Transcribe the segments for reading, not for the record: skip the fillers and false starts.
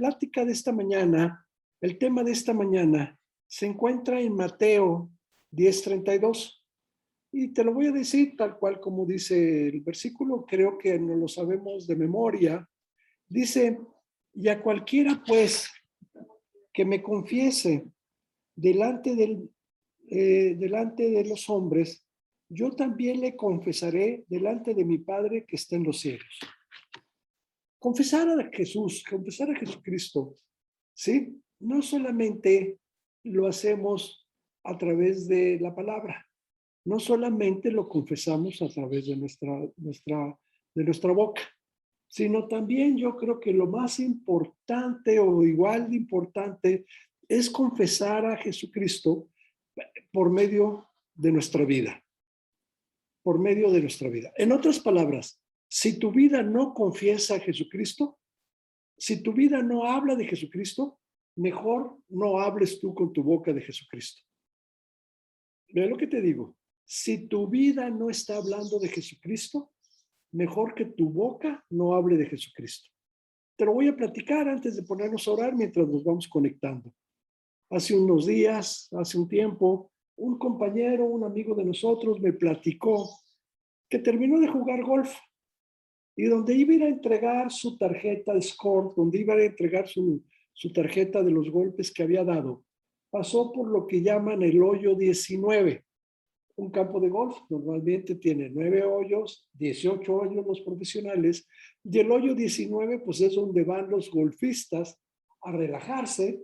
plática de esta mañana, el tema de esta mañana, se encuentra en Mateo 10:32. Y te lo voy a decir tal cual como dice el versículo, creo que no lo sabemos de memoria. Dice, y a cualquiera pues que me confiese delante delante de los hombres, yo también le confesaré delante de mi Padre que está en los cielos. Confesar a Jesús, confesar a Jesucristo, ¿sí? No solamente lo hacemos a través de la palabra, no solamente lo confesamos a través de nuestra boca, sino también yo creo que lo más importante o igual de importante es confesar a Jesucristo por medio de nuestra vida, por medio de nuestra vida. En otras palabras, si tu vida no confiesa a Jesucristo, si tu vida no habla de Jesucristo, mejor no hables tú con tu boca de Jesucristo. Mira lo que te digo. Si tu vida no está hablando de Jesucristo, mejor que tu boca no hable de Jesucristo. Te lo voy a platicar antes de ponernos a orar mientras nos vamos conectando. Hace unos días, hace un tiempo, un compañero, un amigo de nosotros me platicó que terminó de jugar golf y donde iba a ir a entregar su tarjeta de score, donde iba a entregar su tarjeta de los golpes que había dado, pasó por lo que llaman el hoyo 19. Un campo de golf normalmente tiene 9 hoyos, 18 hoyos los profesionales, y el hoyo 19 pues es donde van los golfistas a relajarse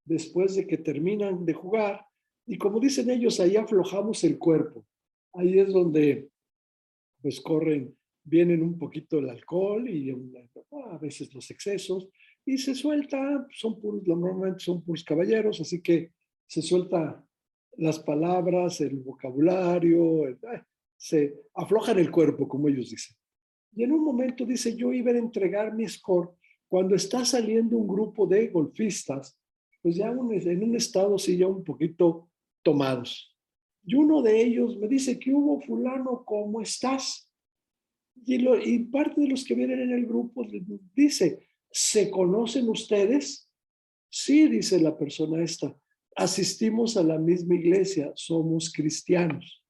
después de que terminan de jugar, y como dicen ellos, ahí aflojamos el cuerpo. Ahí es donde pues vienen un poquito el alcohol y a veces los excesos, y se suelta, normalmente son puros caballeros, así que se suelta las palabras, el vocabulario, se aflojan el cuerpo, como ellos dicen. Y en un momento dice, yo iba a entregar mi score cuando está saliendo un grupo de golfistas, pues ya en un estado sí ya un poquito tomados. Y uno de ellos me dice, ¿qué hubo, fulano? ¿Cómo estás? Y parte de los que vienen en el grupo dice, ¿se conocen ustedes? Sí, dice la persona esta. Asistimos a la misma iglesia, somos cristianos.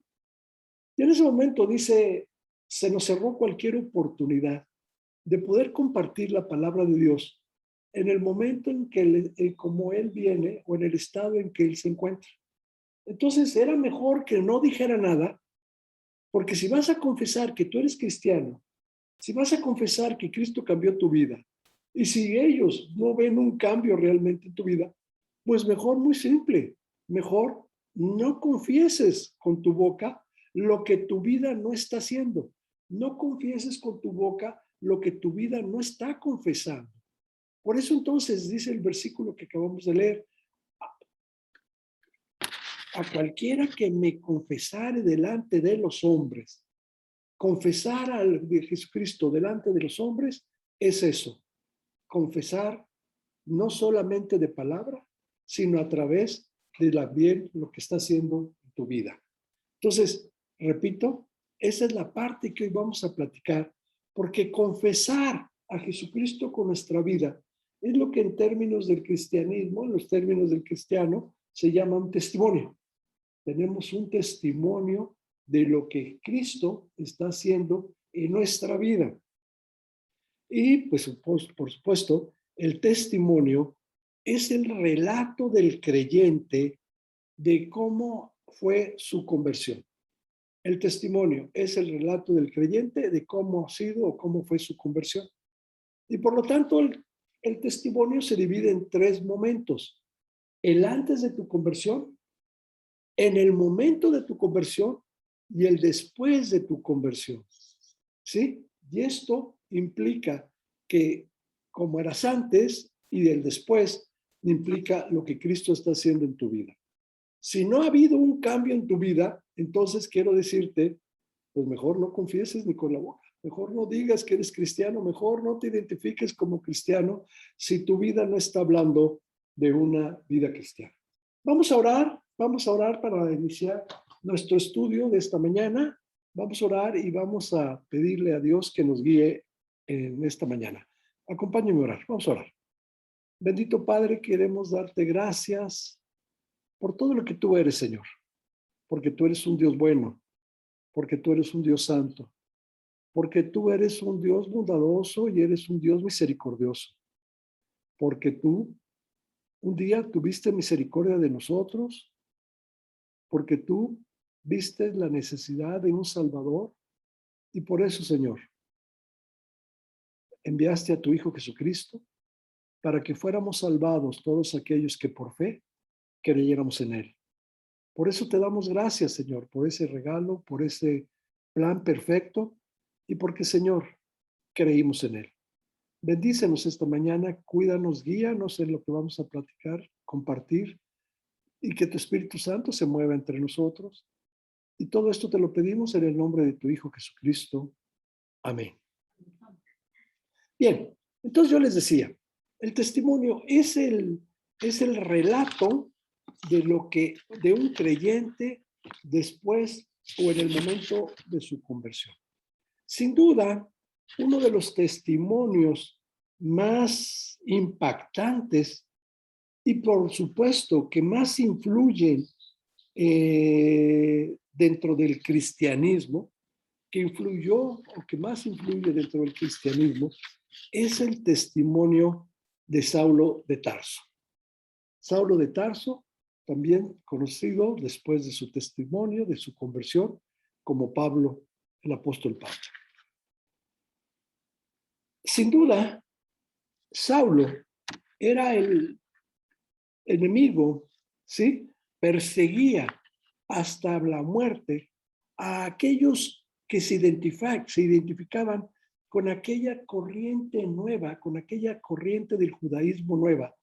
Y en ese momento dice, se nos cerró cualquier oportunidad de poder compartir la palabra de Dios en el momento en que como Él viene o en el estado en que Él se encuentra. Entonces era mejor que no dijera nada, porque si vas a confesar que tú eres cristiano, si vas a confesar que Cristo cambió tu vida, y si ellos no ven un cambio realmente en tu vida, pues mejor, muy simple, mejor no confieses con tu boca lo que tu vida no está haciendo. No confieses con tu boca lo que tu vida no está confesando. Por eso entonces dice el versículo que acabamos de leer, a cualquiera que me confesare delante de los hombres, confesar al de Jesucristo delante de los hombres es eso, confesar no solamente de palabra, sino a través de bien lo que está haciendo en tu vida. Entonces, repito, esa es la parte que hoy vamos a platicar, porque confesar a Jesucristo con nuestra vida es lo que en términos del cristianismo, en los términos del cristiano, se llama un testimonio. Tenemos un testimonio de lo que Cristo está haciendo en nuestra vida. Y pues por supuesto, el testimonio es el relato del creyente de cómo fue su conversión. El testimonio es el relato del creyente de cómo ha sido o cómo fue su conversión. Y por lo tanto, el testimonio se divide en 3 momentos. El antes de tu conversión, en el momento de tu conversión y el después de tu conversión. ¿Sí? Y esto implica que como eras antes y el después, implica lo que Cristo está haciendo en tu vida. Si no ha habido un cambio en tu vida, entonces quiero decirte, pues mejor no confieses ni con la boca. Mejor no digas que eres cristiano, mejor no te identifiques como cristiano si tu vida no está hablando de una vida cristiana. Vamos a orar para iniciar nuestro estudio de esta mañana. Vamos a orar y vamos a pedirle a Dios que nos guíe en esta mañana. Acompáñenme a orar, vamos a orar. Bendito Padre, queremos darte gracias por todo lo que tú eres, Señor, porque tú eres un Dios bueno, porque tú eres un Dios santo, porque tú eres un Dios bondadoso y eres un Dios misericordioso, porque tú un día tuviste misericordia de nosotros, porque tú viste la necesidad de un Salvador y por eso, Señor, enviaste a tu Hijo Jesucristo para que fuéramos salvados todos aquellos que por fe creyéramos en Él. Por eso te damos gracias, Señor, por ese regalo, por ese plan perfecto y porque, Señor, creímos en Él. Bendícenos esta mañana, cuídanos, guíanos en lo que vamos a platicar, compartir y que tu Espíritu Santo se mueva entre nosotros. Y todo esto te lo pedimos en el nombre de tu Hijo Jesucristo. Amén. Bien, entonces yo les decía, el testimonio es el relato de lo que de un creyente después o en el momento de su conversión. Sin duda, uno de los testimonios más impactantes y por supuesto que más influyen dentro del cristianismo, que influyó o que más influye dentro del cristianismo, es el testimonio de Saulo de Tarso. Saulo de Tarso, también conocido después de su testimonio, de su conversión, como Pablo, el apóstol Pablo. Sin duda, Saulo era el enemigo, ¿sí? Perseguía hasta la muerte a aquellos que se identificaban con aquella corriente nueva, con aquella corriente del judaísmo nueva,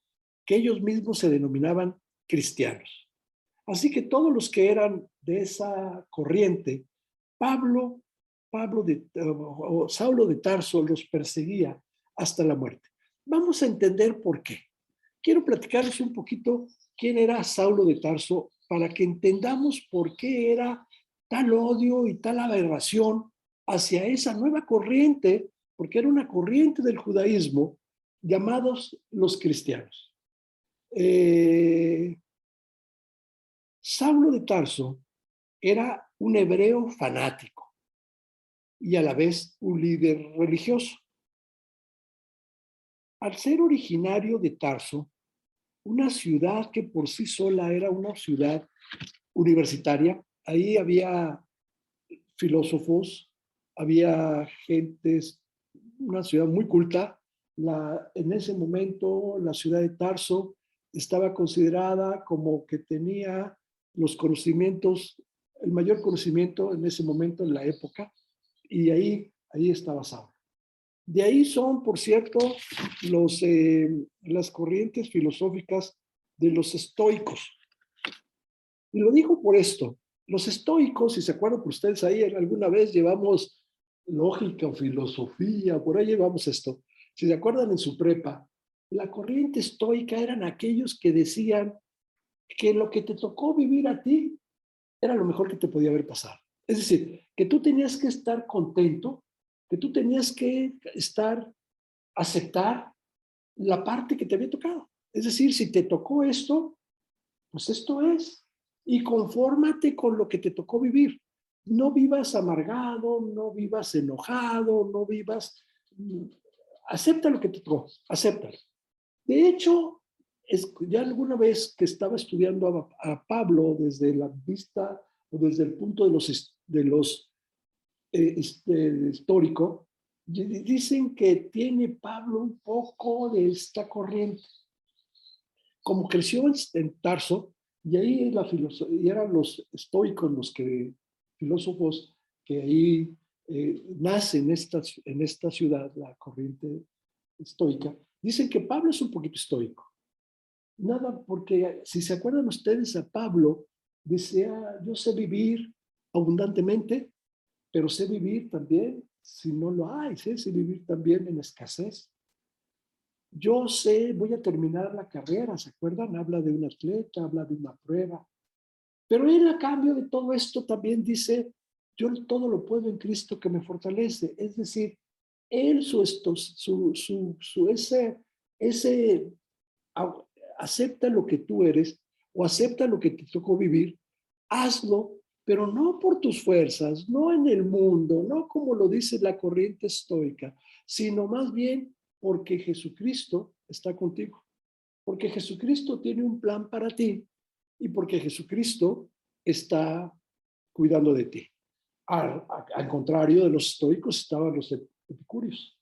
que ellos mismos se denominaban cristianos. Así que todos los que eran de esa corriente, Pablo, Saulo de Tarso los perseguía hasta la muerte. Vamos a entender por qué. Quiero platicarles un poquito quién era Saulo de Tarso para que entendamos por qué era tal odio y tal aberración hacia esa nueva corriente, porque era una corriente del judaísmo llamados los cristianos. Saulo de Tarso era un hebreo fanático y a la vez un líder religioso. Al ser originario de Tarso, una ciudad que por sí sola era una ciudad universitaria, ahí había filósofos, había gentes, una ciudad muy culta. En ese momento la ciudad de Tarso estaba considerada como que tenía los conocimientos, el mayor conocimiento en ese momento, en la época, y ahí estaba Saulo. De ahí son, por cierto, las corrientes filosóficas de los estoicos. Y lo digo por esto. Los estoicos, si se acuerdan por ustedes ahí, alguna vez llevamos lógica o filosofía, por ahí llevamos esto. Si se acuerdan en su prepa, la corriente estoica eran aquellos que decían que lo que te tocó vivir a ti era lo mejor que te podía haber pasado. Es decir, que tú tenías que estar contento, que tú tenías que aceptar la parte que te había tocado. Es decir, si te tocó esto, pues esto es. Y confórmate con lo que te tocó vivir. No vivas amargado, no vivas enojado, no vivas... Acepta lo que te tocó, acéptalo. De hecho, ya alguna vez que estaba estudiando a Pablo desde la vista o desde el punto de los histórico, dicen que tiene Pablo un poco de esta corriente. Como creció en Tarso, y ahí y eran los estoicos, filósofos que ahí nacen en esta ciudad, la corriente estoica, dicen que Pablo es un poquito estoico. Nada, porque si se acuerdan ustedes a Pablo, decía, yo sé vivir abundantemente, pero sé vivir también si no lo hay, sé vivir también en escasez. Yo sé, voy a terminar la carrera, ¿se acuerdan? Habla de un atleta, habla de una prueba. Pero él a cambio de todo esto también dice, yo todo lo puedo en Cristo que me fortalece. Es decir, él ese acepta lo que tú eres o acepta lo que te tocó vivir, hazlo, pero no por tus fuerzas, no en el mundo, no como lo dice la corriente estoica, sino más bien porque Jesucristo está contigo, porque Jesucristo tiene un plan para ti y porque Jesucristo está cuidando de ti. Al contrario de los estoicos estaban los epicúreos.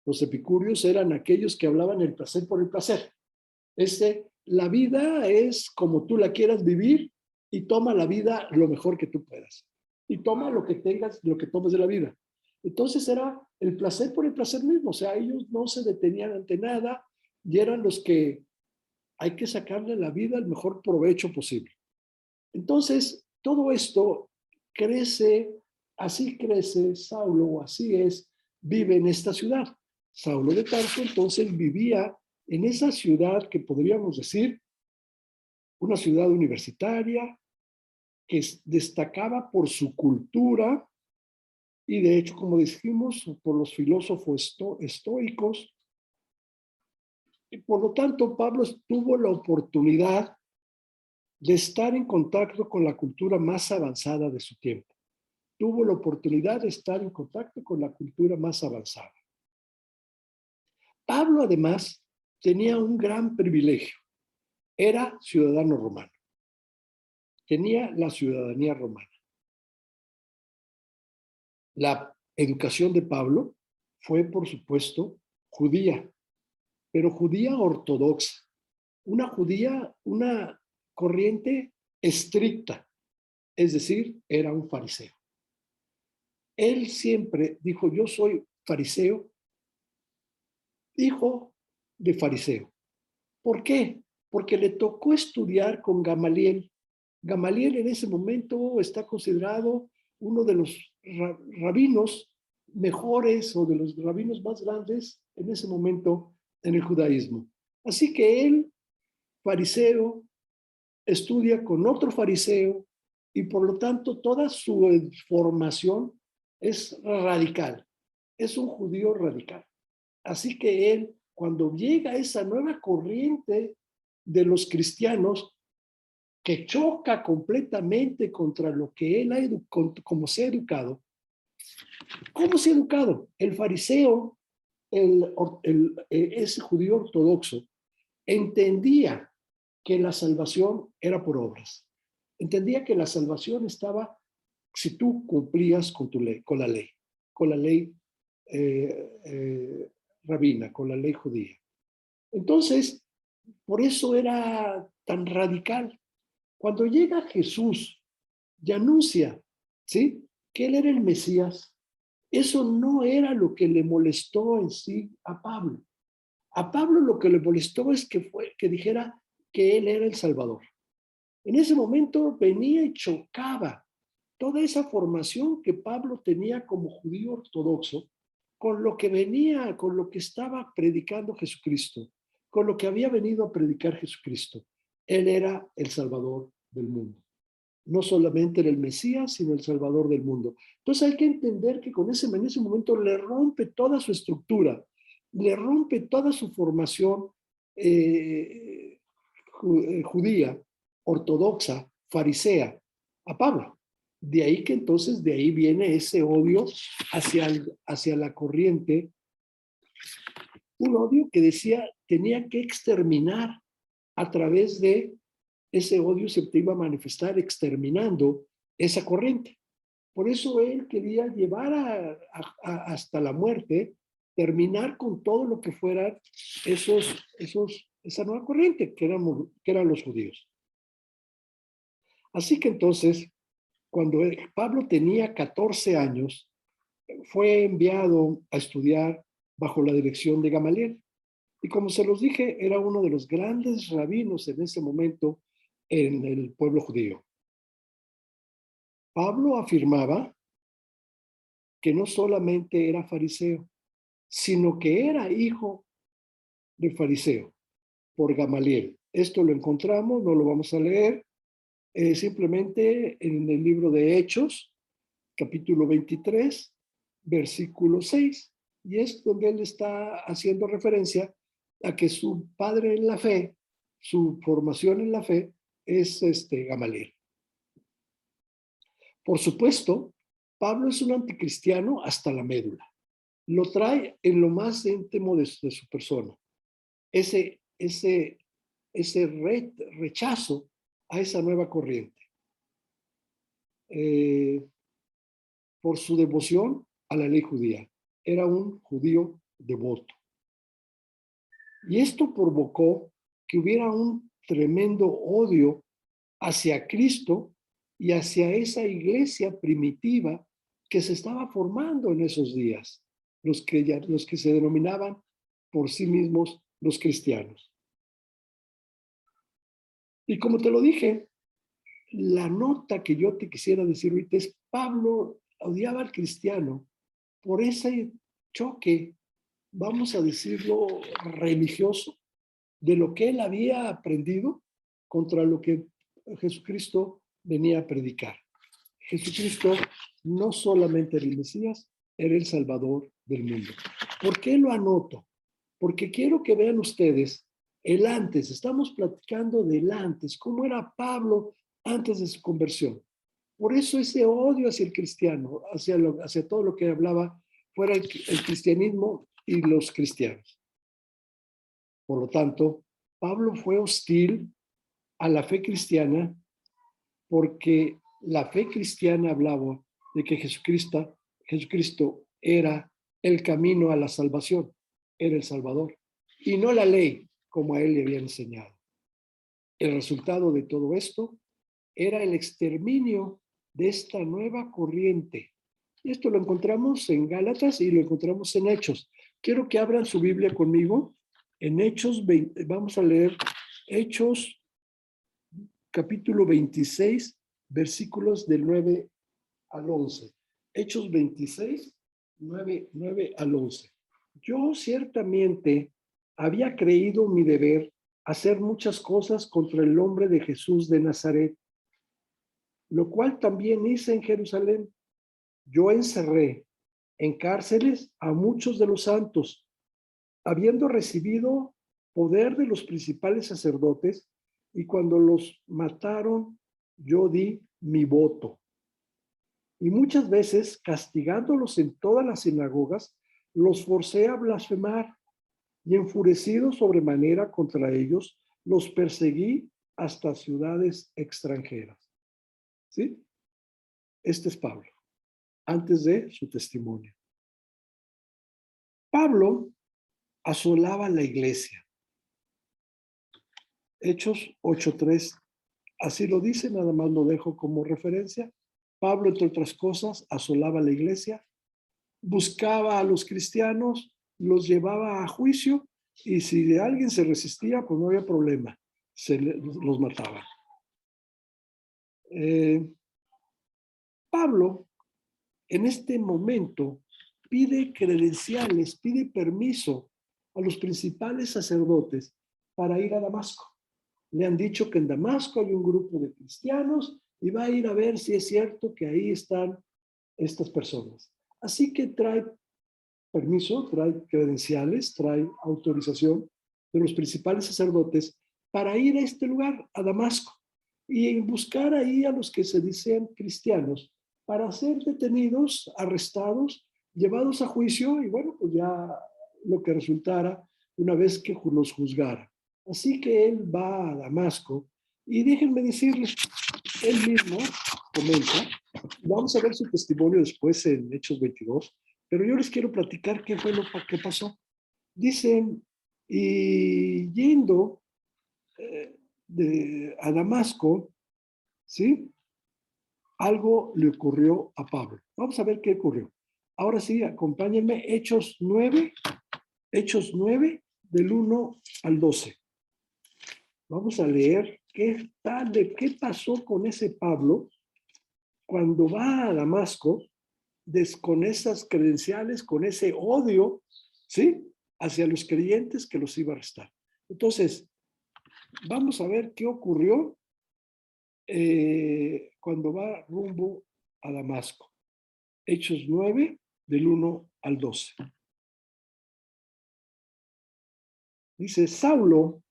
Los epicúreos eran aquellos que hablaban el placer por el placer. La vida es como tú la quieras vivir y toma la vida lo mejor que tú puedas. Y toma lo que tengas, lo que tomes de la vida. Entonces era el placer por el placer mismo. O sea, ellos no se detenían ante nada y eran los que hay que sacarle la vida el mejor provecho posible. Entonces, todo esto crece, así crece Saulo, o así es, vive en esta ciudad. Saulo de Tarso entonces vivía en esa ciudad que podríamos decir una ciudad universitaria que destacaba por su cultura y de hecho, como dijimos, por los filósofos estoicos. Y por lo tanto, Pablo tuvo la oportunidad de estar en contacto con la cultura más avanzada de su tiempo. Tuvo la oportunidad de estar en contacto con la cultura más avanzada. Pablo, además, tenía un gran privilegio. Era ciudadano romano. Tenía la ciudadanía romana. La educación de Pablo fue, por supuesto, judía, pero judía ortodoxa. Una corriente estricta, es decir, era un fariseo. Él siempre dijo, yo soy fariseo, hijo de fariseo. ¿Por qué? Porque le tocó estudiar con Gamaliel. Gamaliel en ese momento está considerado uno de los rabinos mejores o de los rabinos más grandes en ese momento en el judaísmo. Así que él, fariseo, estudia con otro fariseo y por lo tanto toda su formación es radical. Es un judío radical. Así que él, cuando llega a esa nueva corriente de los cristianos, que choca completamente contra lo que él ha como se ha educado. ¿Cómo se ha educado? El fariseo, ese judío ortodoxo, entendía que la salvación era por obras. Entendía que la salvación estaba si tú cumplías con tu ley, con la ley rabina, con la ley judía. Entonces, por eso era tan radical. Cuando llega Jesús y anuncia, ¿sí?, que él era el Mesías, eso no era lo que le molestó en sí a Pablo. A Pablo lo que le molestó es que dijera que él era el Salvador. En ese momento venía y chocaba toda esa formación que Pablo tenía como judío ortodoxo con lo que venía, con lo que estaba predicando Jesucristo, con lo que había venido a predicar Jesucristo. Él era el Salvador del mundo. No solamente era el Mesías, sino el Salvador del mundo. Entonces hay que entender que en ese momento le rompe toda su estructura, le rompe toda su formación judía, ortodoxa, farisea, a Pablo. De ahí que entonces, de ahí viene ese odio hacia la corriente, un odio que decía tenía que exterminar a través de ese odio se te iba a manifestar exterminando esa corriente. Por eso él quería llevar hasta la muerte, terminar con todo lo que fueran esa nueva corriente que eran los judíos. Así que entonces, cuando Pablo tenía 14 años, fue enviado a estudiar bajo la dirección de Gamaliel. Y como se los dije, era uno de los grandes rabinos en ese momento en el pueblo judío. Pablo afirmaba que no solamente era fariseo, sino que era hijo de fariseo por Gamaliel. Esto lo encontramos, no lo vamos a leer, simplemente en el libro de Hechos, capítulo 23, versículo 6, y es donde él está haciendo referencia a que su padre en la fe, su formación en la fe, es Gamaliel. Por supuesto, Pablo es un anticristiano hasta la médula. Lo trae en lo más íntimo de su persona. Ese rechazo a esa nueva corriente. Por su devoción a la ley judía. Era un judío devoto. Y esto provocó que hubiera un tremendo odio hacia Cristo y hacia esa iglesia primitiva que se estaba formando en esos días, los que se denominaban por sí mismos los cristianos. Y como te lo dije, la nota que yo te quisiera decir ahorita es: Pablo odiaba al cristiano por ese choque, vamos a decirlo, religioso, de lo que él había aprendido contra lo que Jesucristo venía a predicar. Jesucristo no solamente era el Mesías, era el Salvador del mundo. ¿Por qué lo anoto? Porque quiero que vean ustedes el antes. Estamos platicando del antes, cómo era Pablo antes de su conversión. Por eso ese odio hacia el cristiano, hacia todo lo que hablaba fuera el cristianismo y los cristianos. Por lo tanto, Pablo fue hostil a la fe cristiana porque la fe cristiana hablaba de que Jesucristo era el camino a la salvación, era el Salvador, y no la ley como a él le habían enseñado. El resultado de todo esto era el exterminio de esta nueva corriente. Esto lo encontramos en Gálatas y lo encontramos en Hechos. Quiero que abran su Biblia conmigo. En Hechos 20, vamos a leer Hechos capítulo 26, versículos del 9 al 11. Hechos 26, 9 al 11. Yo ciertamente había creído mi deber hacer muchas cosas contra el nombre de Jesús de Nazaret, lo cual también hice en Jerusalén. Yo encerré en cárceles a muchos de los santos, habiendo recibido poder de los principales sacerdotes, y cuando los mataron, yo di mi voto. Y muchas veces, castigándolos en todas las sinagogas, los forcé a blasfemar, y enfurecido sobremanera contra ellos, los perseguí hasta ciudades extranjeras. ¿Sí? Este es Pablo, antes de su testimonio. Pablo asolaba la iglesia. Hechos 8:3, así lo dice, nada más lo dejo como referencia. Pablo, entre otras cosas, asolaba la iglesia, buscaba a los cristianos, los llevaba a juicio, y si alguien se resistía, pues no había problema, los mataba. Pablo, en este momento, pide credenciales, pide permiso a los principales sacerdotes para ir a Damasco. Le han dicho que en Damasco hay un grupo de cristianos y va a ir a ver si es cierto que ahí están estas personas. Así que trae permiso, trae credenciales, trae autorización de los principales sacerdotes para ir a este lugar, a Damasco, y buscar ahí a los que se dicen cristianos para ser detenidos, arrestados, llevados a juicio y bueno, pues ya lo que resultara una vez que los juzgara. Así que él va a Damasco y déjenme decirles, él mismo comenta, vamos a ver su testimonio después en Hechos 22, pero yo les quiero platicar qué fue lo que pasó. Dicen, y yendo a Damasco, ¿sí? Algo le ocurrió a Pablo. Vamos a ver qué ocurrió. Ahora sí, acompáñenme, Hechos 9, del 1 al 12. Vamos a leer qué pasó con ese Pablo cuando va a Damasco con esas credenciales, con ese odio, ¿sí? Hacia los creyentes que los iba a arrestar. Entonces, vamos a ver qué ocurrió cuando va rumbo a Damasco. Hechos 9, del 1 al 12. Dice, Saulo,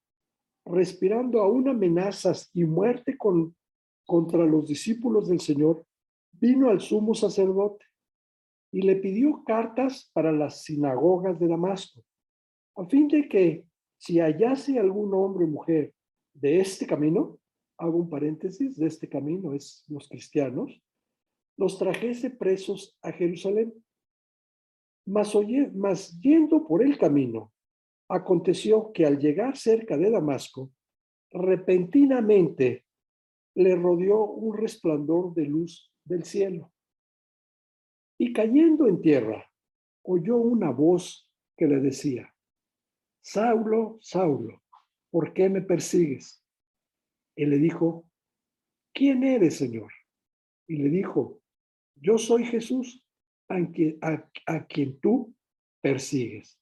respirando aún amenazas y muerte contra los discípulos del Señor, vino al sumo sacerdote y le pidió cartas para las sinagogas de Damasco, a fin de que si hallase algún hombre o mujer de este camino, hago un paréntesis, de este camino es los cristianos, los trajese presos a Jerusalén. Mas yendo por el camino, aconteció que al llegar cerca de Damasco, repentinamente le rodeó un resplandor de luz del cielo. Y cayendo en tierra, oyó una voz que le decía, Saulo, Saulo, ¿por qué me persigues? Él le dijo, ¿quién eres, Señor? Y le dijo, yo soy Jesús, a quien tú persigues.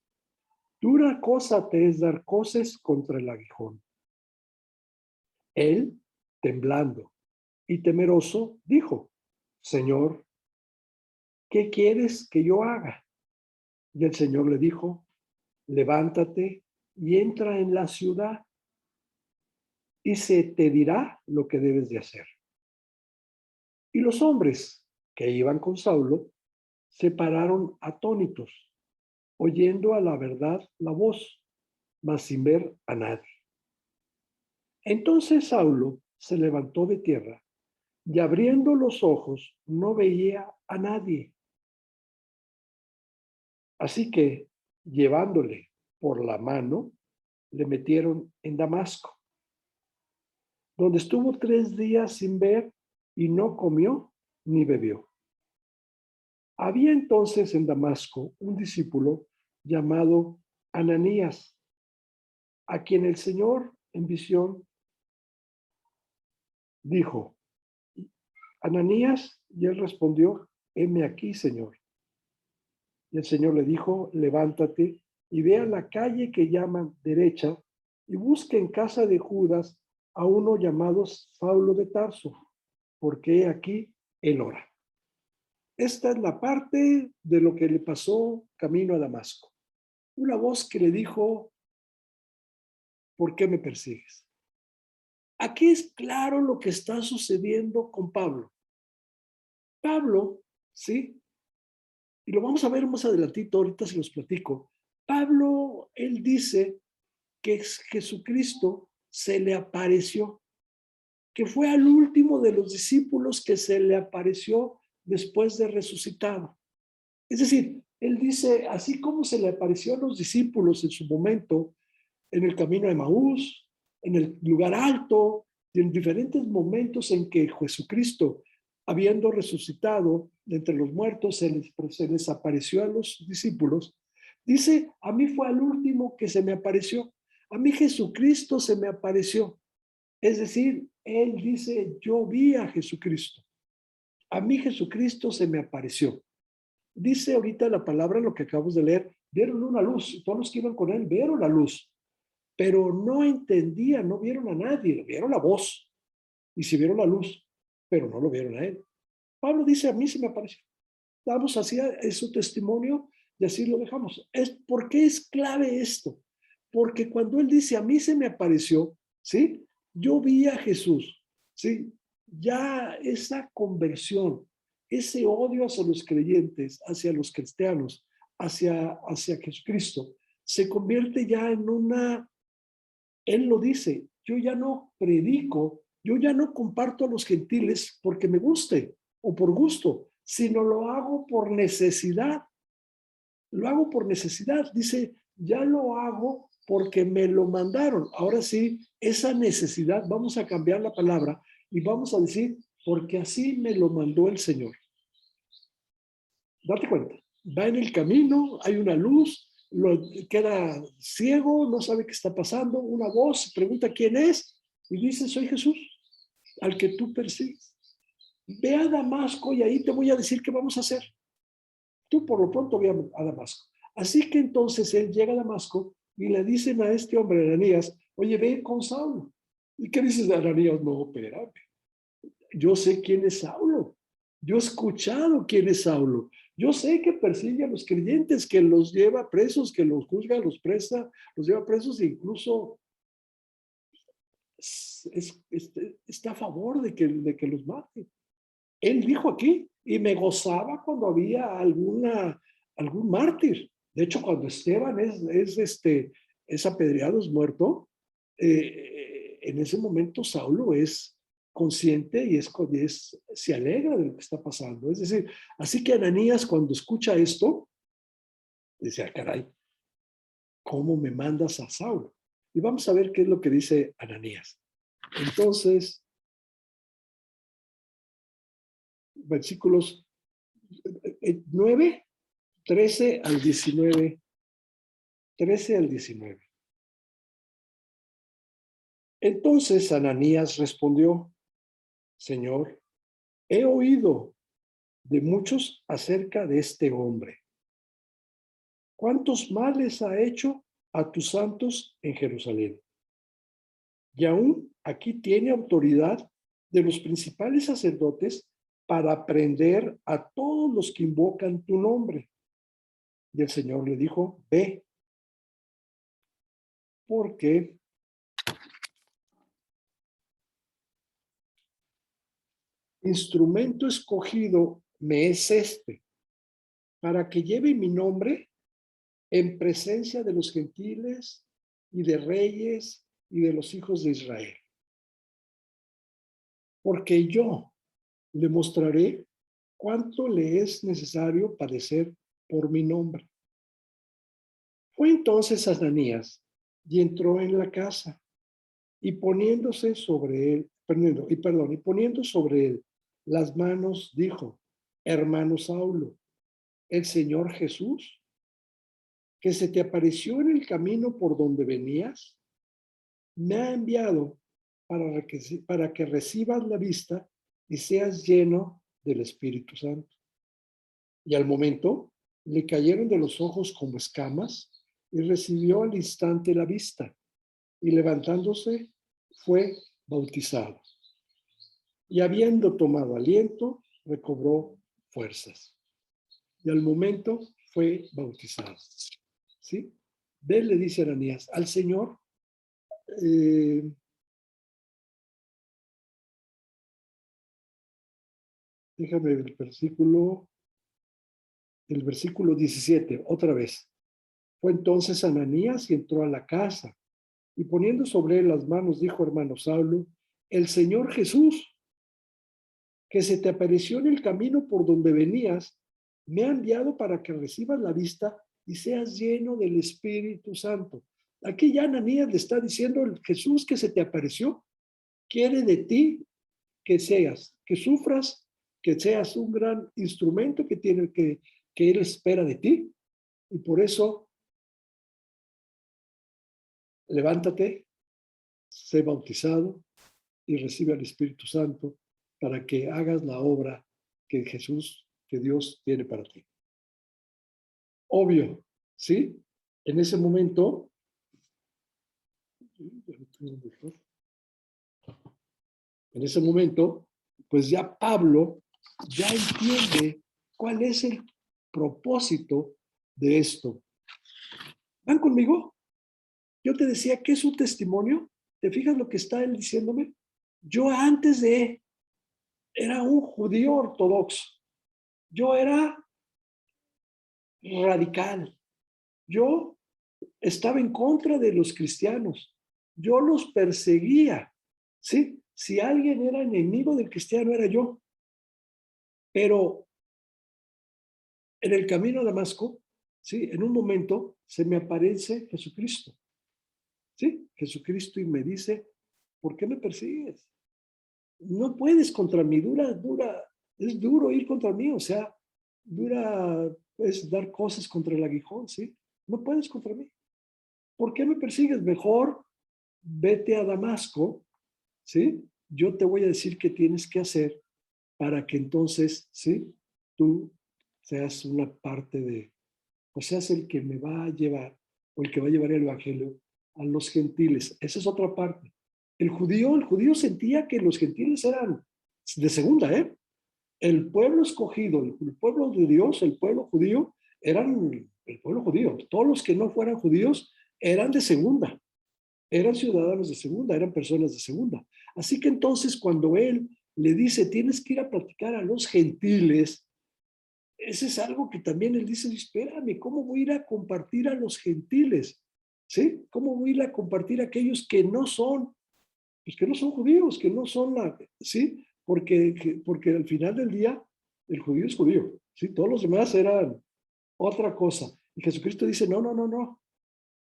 Dura cosa te es dar coces contra el aguijón. Él, temblando y temeroso, dijo, Señor, ¿qué quieres que yo haga? Y el Señor le dijo, levántate y entra en la ciudad y se te dirá lo que debes de hacer. Y los hombres que iban con Saulo se pararon atónitos, oyendo a la verdad la voz, mas sin ver a nadie. Entonces Saulo se levantó de tierra y abriendo los ojos no veía a nadie. Así que, llevándole por la mano, le metieron en Damasco, donde estuvo 3 días sin ver y no comió ni bebió. Había entonces en Damasco un discípulo llamado Ananías, a quien el Señor en visión dijo, Ananías, y él respondió, heme aquí, Señor. Y el Señor le dijo, levántate y ve a la calle que llaman derecha y busca en casa de Judas a uno llamado Saulo de Tarso, porque he aquí él ora. Esta es la parte de lo que le pasó camino a Damasco. Una voz que le dijo, ¿por qué me persigues? Aquí es claro lo que está sucediendo con Pablo. Pablo, ¿sí? Y lo vamos a ver más adelantito, ahorita se los platico. Pablo, él dice que Jesucristo se le apareció, que fue al último de los discípulos que se le apareció después de resucitado. Es decir, él dice, así como se le apareció a los discípulos en su momento, en el camino de Maús, en el lugar alto, y en diferentes momentos en que Jesucristo, habiendo resucitado de entre los muertos, se les apareció a los discípulos, dice, a mí fue al último que se me apareció, a mí Jesucristo se me apareció. Es decir, él dice, yo vi a Jesucristo, a mí Jesucristo se me apareció. Dice ahorita la palabra, lo que acabamos de leer, vieron una luz, todos los que iban con él vieron la luz, pero no entendían, no vieron a nadie, vieron la voz y sí vieron la luz, pero no lo vieron a él. Pablo dice, a mí se me apareció. Damos así su testimonio y así lo dejamos. ¿Por qué es clave esto? Porque cuando él dice, a mí se me apareció, ¿sí? Yo vi a Jesús, ¿sí? Ya esa conversión, ese odio hacia los creyentes, hacia los cristianos, hacia Jesucristo, se convierte ya en una, él lo dice, yo ya no predico, yo ya no comparto a los gentiles porque me guste o por gusto, sino lo hago por necesidad. Lo hago por necesidad. Dice, ya lo hago porque me lo mandaron. Ahora sí, esa necesidad, vamos a cambiar la palabra y vamos a decir, porque así me lo mandó el Señor. Date cuenta, va en el camino, hay una luz, queda ciego, no sabe qué está pasando, una voz pregunta quién es y dice, soy Jesús, al que tú persigues. Ve a Damasco y ahí te voy a decir qué vamos a hacer. Tú por lo pronto ve a Damasco. Así que entonces él llega a Damasco y le dicen a este hombre, Ananías, oye, ve con Saulo. ¿Y qué dices de Ananías? No, espérame. Yo sé quién es Saulo. Yo he escuchado quién es Saulo. Yo sé que persigue a los creyentes, que los lleva presos, que los juzga, los presa, los lleva presos e incluso está a favor de que los mate. Él dijo aquí, y me gozaba cuando había algún mártir. De hecho, cuando Esteban es apedreado, es muerto, en ese momento Saulo es consciente y se alegra de lo que está pasando. Es decir, así que Ananías cuando escucha esto, dice, ah, caray, ¿cómo me mandas a Saulo? Y vamos a ver qué es lo que dice Ananías. Entonces, versículos 9, 13 al 19. 13 al 19. Entonces Ananías respondió, Señor, he oído de muchos acerca de este hombre. ¿Cuántos males ha hecho a tus santos en Jerusalén? Y aún aquí tiene autoridad de los principales sacerdotes para prender a todos los que invocan tu nombre. Y el Señor le dijo, ve, porque instrumento escogido me es este, para que lleve mi nombre en presencia de los gentiles y de reyes y de los hijos de Israel. Porque yo le mostraré cuánto le es necesario padecer por mi nombre. Fue entonces Ananías y entró en la casa y poniéndose sobre él, y poniendo sobre él las manos, dijo, hermano Saulo, el Señor Jesús, que se te apareció en el camino por donde venías, me ha enviado para que recibas la vista y seas lleno del Espíritu Santo. Y al momento le cayeron de los ojos como escamas y recibió al instante la vista y levantándose fue bautizado. Y habiendo tomado aliento, recobró fuerzas. Y al momento fue bautizado. ¿Sí? Ve, le dice Ananías, al Señor, déjame el versículo 17, otra vez. Fue entonces Ananías y entró a la casa y poniendo sobre él las manos, dijo, hermano Saulo, el Señor Jesús, que se te apareció en el camino por donde venías, me ha enviado para que recibas la vista y seas lleno del Espíritu Santo. Aquí ya Ananías le está diciendo, el Jesús que se te apareció, quiere de ti que sufras, que seas un gran instrumento que Él espera de ti. Y por eso, levántate, sé bautizado y recibe al Espíritu Santo para que hagas la obra que Jesús, que Dios tiene para ti. Obvio, ¿sí? En ese momento, pues ya Pablo ya entiende cuál es el propósito de esto. ¿Van conmigo? Yo te decía que es un testimonio. ¿Te fijas lo que está él diciéndome? Yo antes de era un judío ortodoxo. Yo era radical. Yo estaba en contra de los cristianos. Yo los perseguía. ¿Sí? Si alguien era enemigo del cristiano, era yo. Pero en el camino a Damasco, ¿sí? En un momento se me aparece Jesucristo. ¿Sí? Jesucristo y me dice, ¿por qué me persigues? No puedes contra mí, es duro ir contra mí, o sea, dura es dar cosas contra el aguijón, ¿sí? No puedes contra mí. ¿Por qué me persigues? Mejor vete a Damasco, ¿sí? Yo te voy a decir qué tienes que hacer para que entonces, ¿sí? Tú seas una parte o seas el que me va a llevar, o el que va a llevar el evangelio a los gentiles. Esa es otra parte. El judío sentía que los gentiles eran de segunda, ¿eh? El pueblo escogido, el pueblo de Dios, el pueblo judío, eran el pueblo judío. Todos los que no fueran judíos eran de segunda, eran ciudadanos de segunda, eran personas de segunda. Así que entonces cuando él le dice, tienes que ir a platicar a los gentiles, ese es algo que también él dice, espérame, ¿cómo voy a ir a compartir a los gentiles? ¿Sí? ¿Cómo voy a ir a compartir a aquellos que no son, pues que no son judíos, que no son la, ¿sí? Porque al final del día, el judío es judío, ¿sí? Todos los demás eran otra cosa. Y Jesucristo dice, no, no, no, no.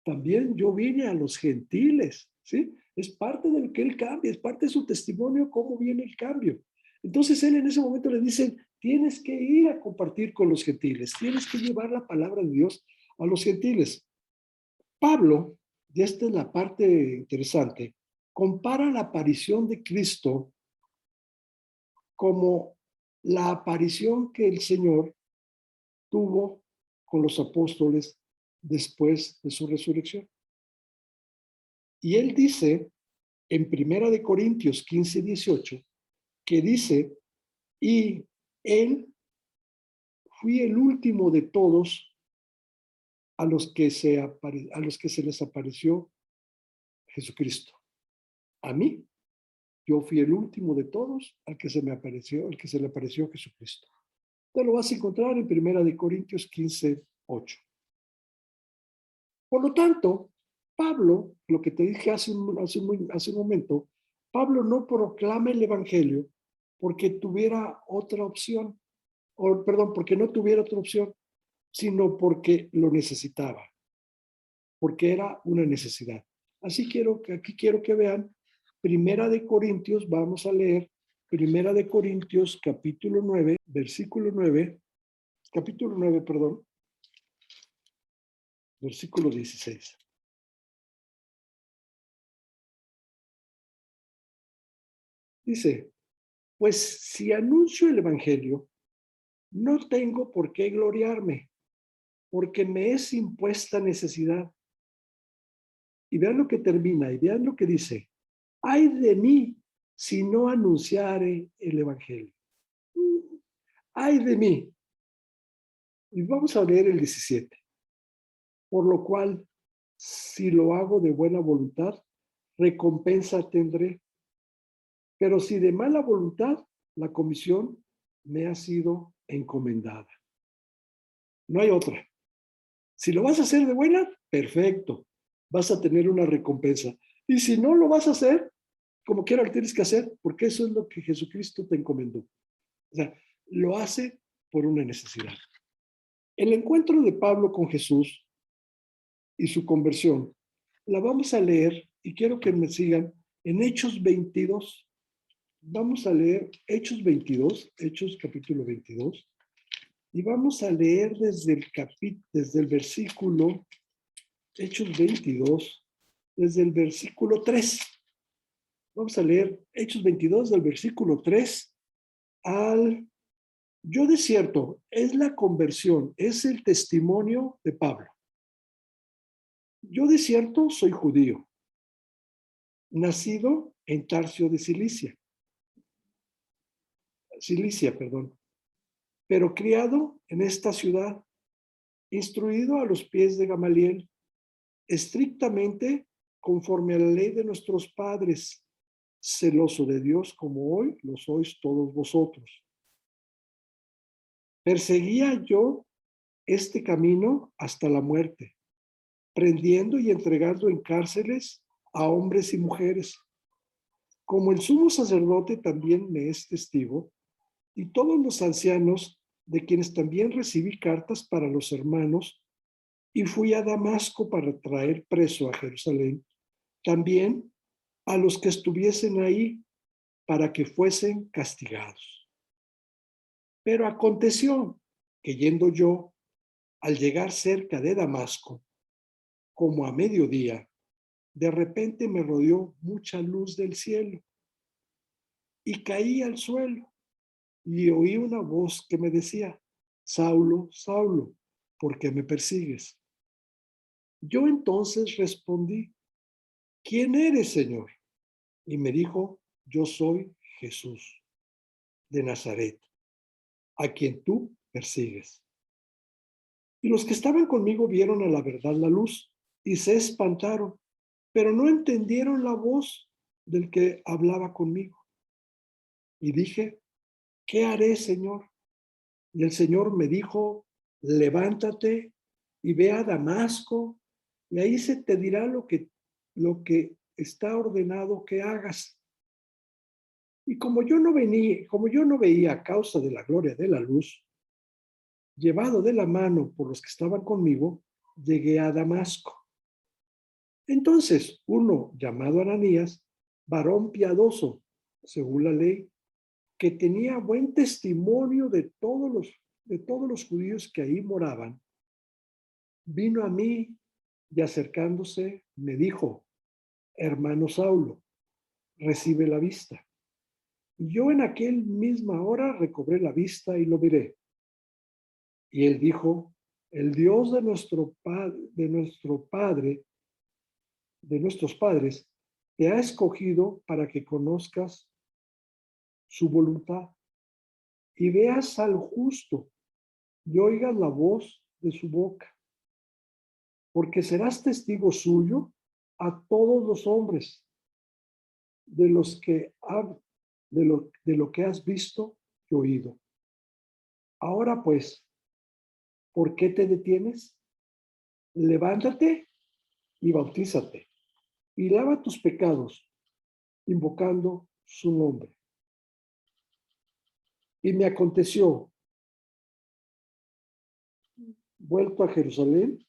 También yo vine a los gentiles, ¿sí? Es parte de lo que él cambia, es parte de su testimonio cómo viene el cambio. Entonces él en ese momento le dice, tienes que ir a compartir con los gentiles, tienes que llevar la palabra de Dios a los gentiles. Pablo, y esta es la parte interesante, compara la aparición de Cristo como la aparición que el Señor tuvo con los apóstoles después de su resurrección. Y él dice en Primera de Corintios 15:18, que dice, y él fui el último de todos a los que se les apareció Jesucristo. A mí, yo fui el último de todos al que se le apareció Jesucristo. Te lo vas a encontrar en Primera de Corintios 15:8. Por lo tanto, Pablo, lo que te dije hace un momento, Pablo no proclama el Evangelio porque tuviera otra opción, o perdón, porque no tuviera otra opción, sino porque lo necesitaba, porque era una necesidad. Así aquí quiero que vean, Primera de Corintios, vamos a leer Primera de Corintios, capítulo 9, versículo 9, capítulo 9, perdón, versículo 16. Dice, pues si anuncio el Evangelio, no tengo por qué gloriarme, porque me es impuesta necesidad. Y vean lo que termina, y vean lo que dice. Ay de mí si no anunciare el Evangelio. Ay de mí. Y vamos a leer el 17. Por lo cual, si lo hago de buena voluntad, recompensa tendré. Pero si de mala voluntad, la comisión me ha sido encomendada. No hay otra. Si lo vas a hacer de buena, perfecto. Vas a tener una recompensa. Y si no lo vas a hacer, como quiera lo tienes que hacer, porque eso es lo que Jesucristo te encomendó. O sea, lo hace por una necesidad. El encuentro de Pablo con Jesús y su conversión, la vamos a leer, y quiero que me sigan, en Hechos 22. Vamos a leer Hechos 22, Hechos capítulo 22, y vamos a leer desde el versículo, Hechos 22, desde el versículo 3. Vamos a leer Hechos 22 del versículo 3 al... Yo de cierto, es la conversión, es el testimonio de Pablo. Yo de cierto soy judío, nacido en Tarso de Cilicia, perdón, pero criado en esta ciudad, instruido a los pies de Gamaliel, estrictamente conforme a la ley de nuestros padres, celoso de Dios como hoy lo sois todos vosotros. Perseguía yo este camino hasta la muerte, prendiendo y entregando en cárceles a hombres y mujeres. Como el sumo sacerdote también me es testigo, y todos los ancianos, de quienes también recibí cartas para los hermanos, y fui a Damasco para traer preso a Jerusalén, también a los que estuviesen ahí para que fuesen castigados. Pero aconteció que yendo yo, al llegar cerca de Damasco, como a mediodía, de repente me rodeó mucha luz del cielo y caí al suelo y oí una voz que me decía, Saulo, Saulo, ¿por qué me persigues? Yo entonces respondí, ¿quién eres, Señor? Y me dijo, yo soy Jesús de Nazaret, a quien tú persigues. Y los que estaban conmigo vieron a la verdad la luz y se espantaron, pero no entendieron la voz del que hablaba conmigo. Y dije, ¿qué haré, Señor? Y el Señor me dijo, levántate y ve a Damasco, y ahí se te dirá lo que está ordenado que hagas. Y como yo no veía a causa de la gloria de la luz, llevado de la mano por los que estaban conmigo, llegué a Damasco. Entonces, uno llamado Ananías, varón piadoso, según la ley, que tenía buen testimonio de todos los judíos que ahí moraban, vino a mí y acercándose me dijo, hermano Saulo, recibe la vista. Y yo en aquel misma hora recobré la vista y lo miré. Y él dijo, el Dios de nuestros padres, te ha escogido para que conozcas su voluntad y veas al justo y oigas la voz de su boca, porque serás testigo suyo a todos los hombres de los que de lo que has visto y oído. Ahora pues, ¿por qué te detienes? Levántate y bautízate y lava tus pecados, invocando su nombre. Y me aconteció, vuelto a Jerusalén,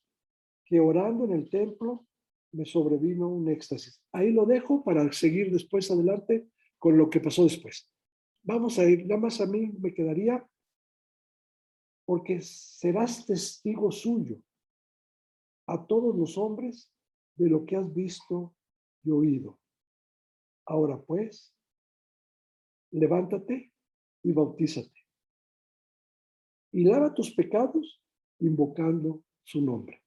que orando en el templo me sobrevino un éxtasis. Ahí lo dejo para seguir después adelante con lo que pasó después. Vamos a ir, nada más a mí me quedaría, porque serás testigo suyo a todos los hombres de lo que has visto y oído. Ahora pues, levántate y bautízate y lava tus pecados invocando su nombre.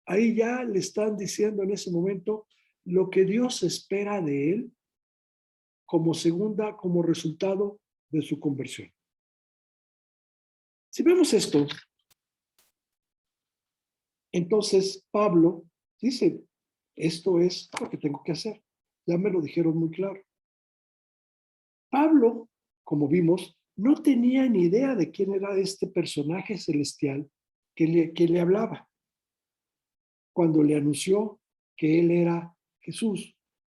Ahí ya le están diciendo en ese momento lo que Dios espera de él como resultado de su conversión. Si vemos esto, entonces Pablo dice, esto es lo que tengo que hacer. Ya me lo dijeron muy claro. Pablo, como vimos, no tenía ni idea de quién era este personaje celestial que le hablaba cuando le anunció que él era Jesús,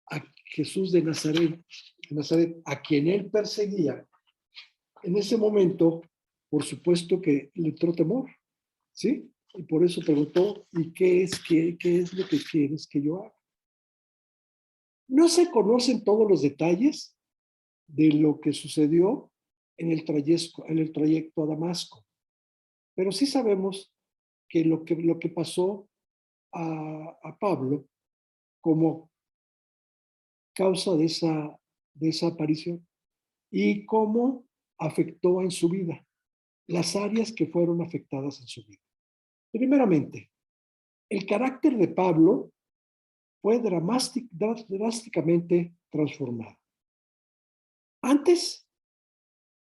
a Jesús de Nazaret, a quien él perseguía. En ese momento, por supuesto que le entró temor, ¿sí? Y por eso preguntó, ¿y qué es lo que quieres que yo haga? No se conocen todos los detalles de lo que sucedió en el trayecto a Damasco, pero sí sabemos que lo que pasó a Pablo como causa de esa aparición y cómo afectó en su vida, las áreas que fueron afectadas en su vida. Primeramente, el carácter de Pablo fue drásticamente transformado. Antes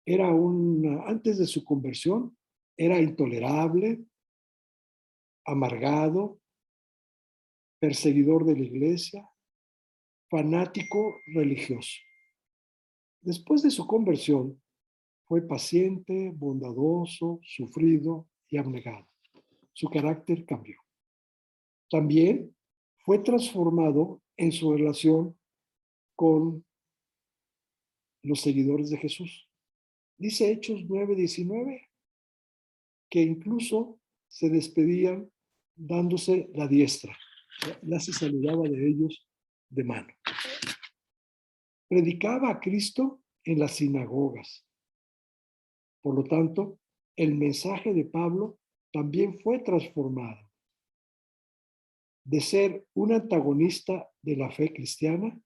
de su conversión, era intolerable, amargado, perseguidor de la iglesia, fanático religioso. Después de su conversión, fue paciente, bondadoso, sufrido y abnegado. Su carácter cambió. También fue transformado en su relación con los seguidores de Jesús. Dice Hechos 9:19 que incluso se despedían dándose la diestra. Ya se saludaba de ellos de mano. Predicaba a Cristo en las sinagogas. Por lo tanto, el mensaje de Pablo también fue transformado de ser un antagonista de la fe cristiana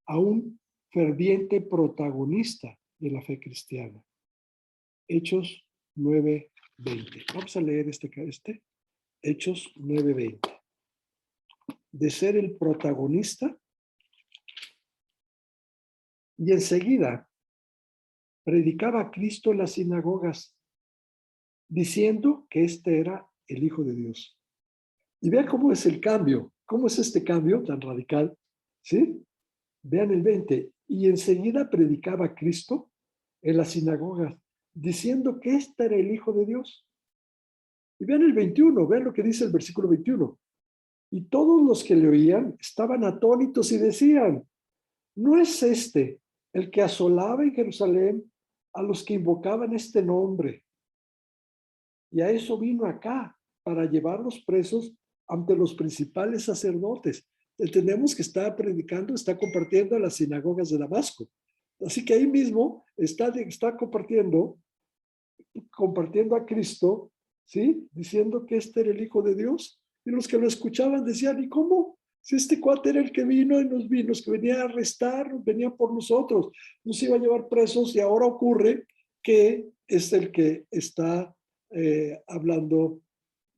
a un ferviente protagonista de la fe cristiana. Hechos 9:20. Vamos a leer este. Hechos 9:20. De ser el protagonista, y enseguida predicaba a Cristo en las sinagogas, diciendo que este era el Hijo de Dios. Y vean cómo es el cambio, cómo es este cambio tan radical, ¿sí? Vean el 20. Y enseguida predicaba a Cristo en las sinagogas, diciendo que este era el Hijo de Dios. Y vean el 21, vean lo que dice el versículo 21. Y todos los que le oían estaban atónitos y decían, ¿no es este el que asolaba en Jerusalén a los que invocaban este nombre? Y a eso vino acá, para llevarlos presos ante los principales sacerdotes. Entendemos que está predicando, está compartiendo en las sinagogas de Damasco. Así que ahí mismo está compartiendo a Cristo, ¿sí? Diciendo que este era el Hijo de Dios. Y los que lo escuchaban decían, ¿y cómo? Si este cuate era el que vino y nos vino, que venía a arrestar, venía por nosotros, nos iba a llevar presos y ahora ocurre que es el que está hablando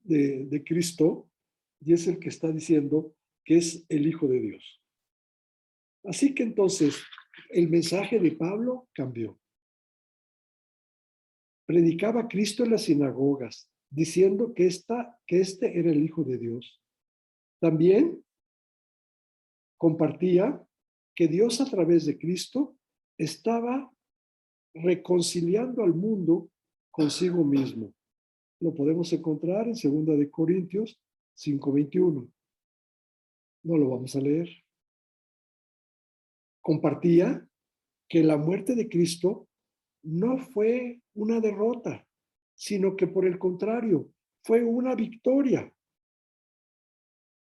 de Cristo y es el que está diciendo que es el Hijo de Dios. Así que entonces el mensaje de Pablo cambió. Predicaba a Cristo en las sinagogas, diciendo que este era el Hijo de Dios. También compartía que Dios a través de Cristo estaba reconciliando al mundo consigo mismo. Lo podemos encontrar en 2 de Corintios 5:21. No lo vamos a leer. Compartía que la muerte de Cristo no fue una derrota, sino que por el contrario, fue una victoria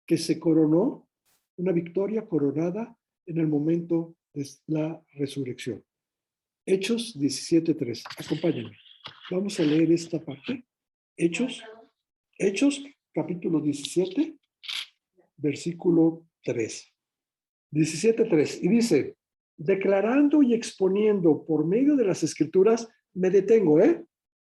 que se coronó, una victoria coronada en el momento de la resurrección. Hechos 17:3. Acompáñenme. Vamos a leer esta parte. Hechos, capítulo 17, versículo 3. 17:3. Y dice, declarando y exponiendo por medio de las escrituras, me detengo,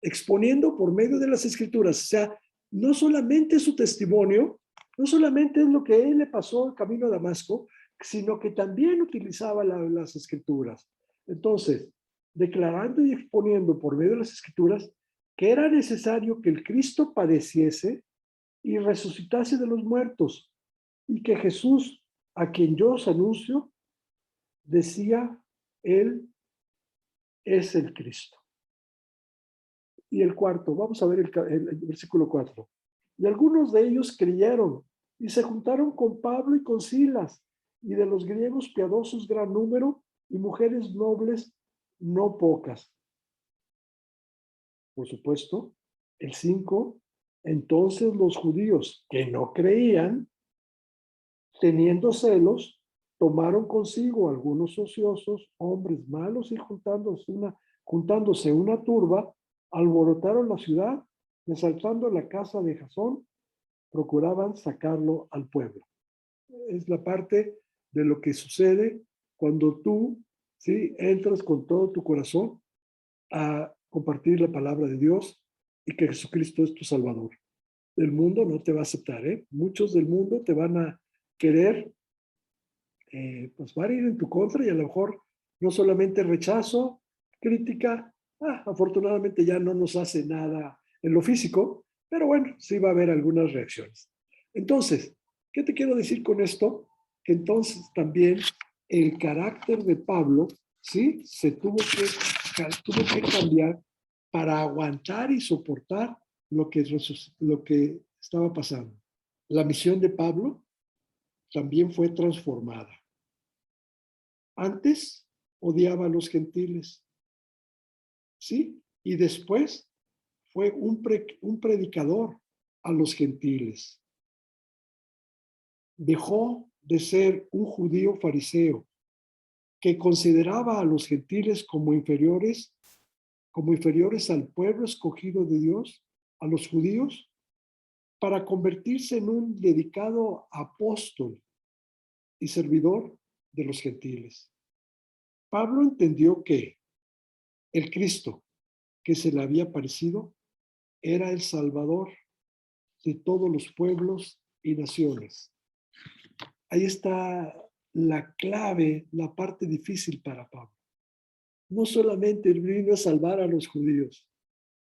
exponiendo por medio de las escrituras. O sea, no solamente su testimonio, no solamente es lo que él le pasó el camino a Damasco, sino que también utilizaba las escrituras. Entonces, declarando y exponiendo por medio de las escrituras que era necesario que el Cristo padeciese y resucitase de los muertos, y que Jesús, a quien yo os anuncio, decía, él es el Cristo. Y el cuarto, vamos a ver el versículo 4. Y algunos de ellos creyeron y se juntaron con Pablo y con Silas, y de los griegos piadosos gran número, y mujeres nobles no pocas. Por supuesto, el 5, entonces los judíos que no creían, teniendo celos, tomaron consigo algunos ociosos, hombres malos, y juntándose una turba, alborotaron la ciudad y asaltando la casa de Jasón, procuraban sacarlo al pueblo. Es la parte de lo que sucede cuando tú, ¿sí?, entras con todo tu corazón a compartir la palabra de Dios y que Jesucristo es tu Salvador. El mundo no te va a aceptar, ¿eh? Muchos del mundo te van a querer, pues van a ir en tu contra y a lo mejor no solamente rechazo, crítica, afortunadamente ya no nos hace nada en lo físico, pero bueno, sí va a haber algunas reacciones. Entonces, ¿qué te quiero decir con esto? Que entonces también el carácter de Pablo, ¿sí?, se tuvo que cambiar para aguantar y soportar lo que estaba pasando. La misión de Pablo también fue transformada. Antes odiaba a los gentiles, ¿sí? Y después fue un predicador a los gentiles. Dejó de ser un judío fariseo que consideraba a los gentiles como inferiores al pueblo escogido de Dios, a los judíos, para convertirse en un dedicado apóstol y servidor de los gentiles. Pablo entendió que el Cristo que se le había aparecido era el Salvador de todos los pueblos y naciones. Ahí está la clave, la parte difícil para Pablo. No solamente vino a salvar a los judíos,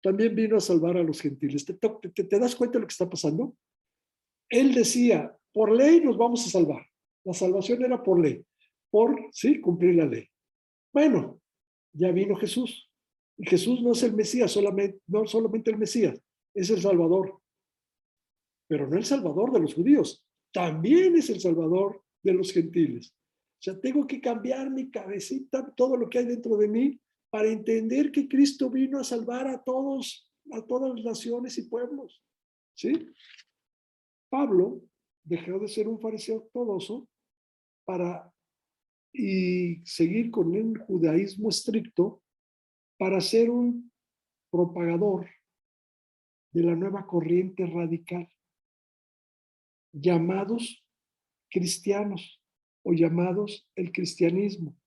también vino a salvar a los gentiles. ¿Te das cuenta de lo que está pasando? Él decía, por ley nos vamos a salvar. La salvación era por ley, sí, cumplir la ley. Bueno, ya vino Jesús. Y Jesús no es el Mesías, no solamente el Mesías, es el Salvador. Pero no el Salvador de los judíos, también es el Salvador de los gentiles. O sea, tengo que cambiar mi cabecita, todo lo que hay dentro de mí, para entender que Cristo vino a salvar a todas las naciones y pueblos. ¿Sí? Pablo dejó de ser un fariseo ortodoxo y seguir con el judaísmo estricto para ser un propagador de la nueva corriente radical, llamados cristianos o llamados el cristianismo.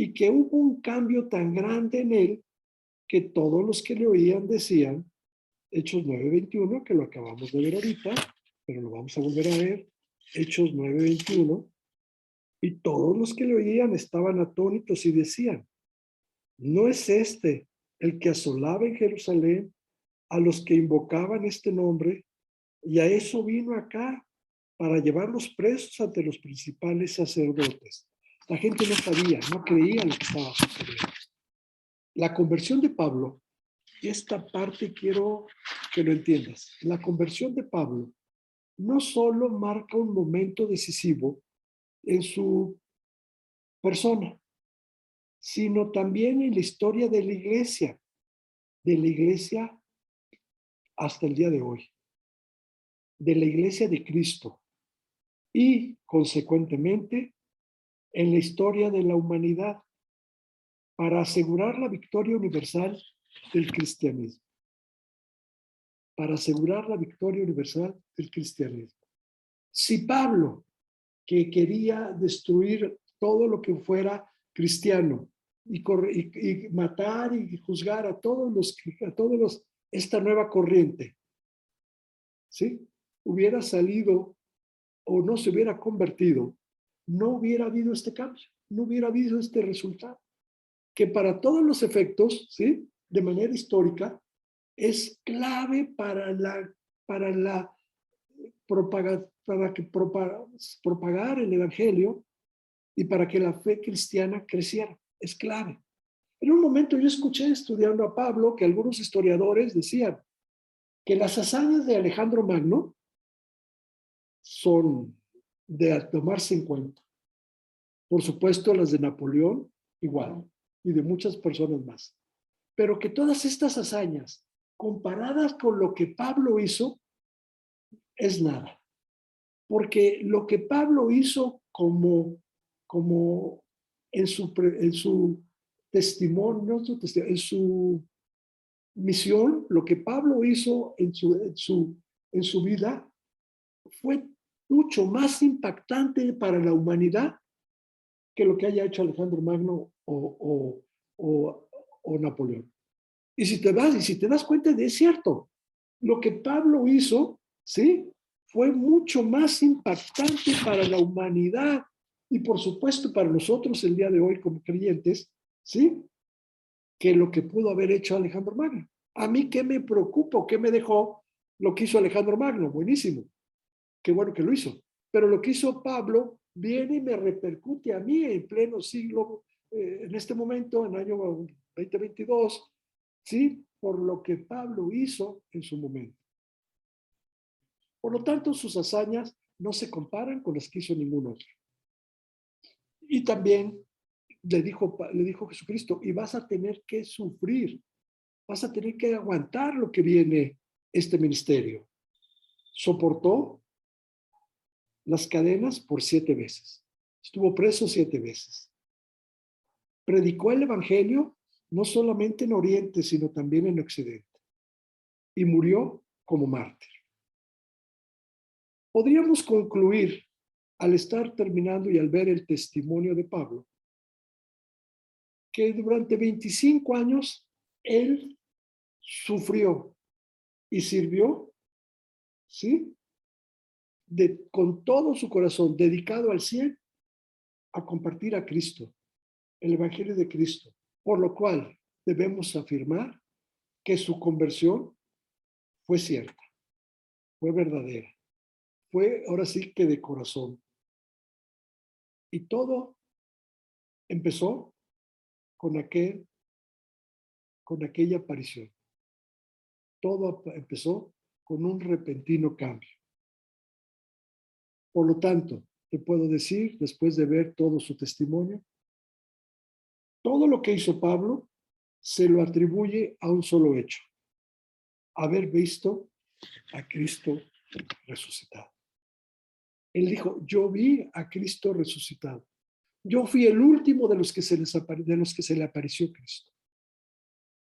Y que hubo un cambio tan grande en él que todos los que le oían decían, Hechos 9:21, que lo acabamos de ver ahorita, pero lo vamos a volver a ver, Hechos 9:21, y todos los que le oían estaban atónitos y decían, ¿no es este el que asolaba en Jerusalén a los que invocaban este nombre? Y a eso vino acá, para llevarlos presos ante los principales sacerdotes. La gente no sabía, no creía lo que estaba sucediendo. La conversión de Pablo, y esta parte quiero que lo entiendas, la conversión de Pablo no solo marca un momento decisivo en su persona, sino también en la historia de la iglesia hasta el día de hoy, de la iglesia de Cristo y, consecuentemente, en la historia de la humanidad para asegurar la victoria universal del cristianismo. Para asegurar la victoria universal del cristianismo. Si Pablo, que quería destruir todo lo que fuera cristiano y matar y juzgar a todos esta nueva corriente, ¿sí? Hubiera salido o no se hubiera convertido, no hubiera habido este cambio, no hubiera habido este resultado, que para todos los efectos, ¿sí? De manera histórica, es clave para propagar el evangelio y para que la fe cristiana creciera. Es clave. En un momento yo escuché estudiando a Pablo que algunos historiadores decían que las hazañas de Alejandro Magno son de tomarse en cuenta. Por supuesto, las de Napoleón, igual, y de muchas personas más. Pero que todas estas hazañas, comparadas con lo que Pablo hizo, es nada. Porque lo que Pablo hizo como en su testimonio, en su misión, lo que Pablo hizo en su vida fue mucho más impactante para la humanidad que lo que haya hecho Alejandro Magno o Napoleón. Y si te das cuenta, es cierto, lo que Pablo hizo, ¿sí? Fue mucho más impactante para la humanidad y por supuesto para nosotros el día de hoy como creyentes, ¿sí? Que lo que pudo haber hecho Alejandro Magno. A mí, ¿qué me preocupa? ¿Qué me dejó lo que hizo Alejandro Magno? Buenísimo. Qué bueno que lo hizo. Pero lo que hizo Pablo viene y me repercute a mí en pleno siglo, en este momento, en el año 2022, ¿sí? Por lo que Pablo hizo en su momento. Por lo tanto, sus hazañas no se comparan con las que hizo ningún otro. Y también le dijo Jesucristo, y vas a tener que sufrir, vas a tener que aguantar lo que viene este ministerio. Soportó las cadenas por 7 veces. Estuvo preso 7 veces. Predicó el evangelio no solamente en Oriente, sino también en Occidente. Y murió como mártir. Podríamos concluir, al estar terminando y al ver el testimonio de Pablo, que durante 25 años él sufrió y sirvió, ¿sí? Con todo su corazón, dedicado al 100 a compartir a Cristo, el Evangelio de Cristo. Por lo cual, debemos afirmar que su conversión fue cierta, fue verdadera, fue ahora sí que de corazón. Y todo empezó con con aquella aparición. Todo empezó con un repentino cambio. Por lo tanto, te puedo decir, después de ver todo su testimonio, todo lo que hizo Pablo se lo atribuye a un solo hecho: haber visto a Cristo resucitado. Él dijo: yo vi a Cristo resucitado. Yo fui el último de los que se le apareció Cristo.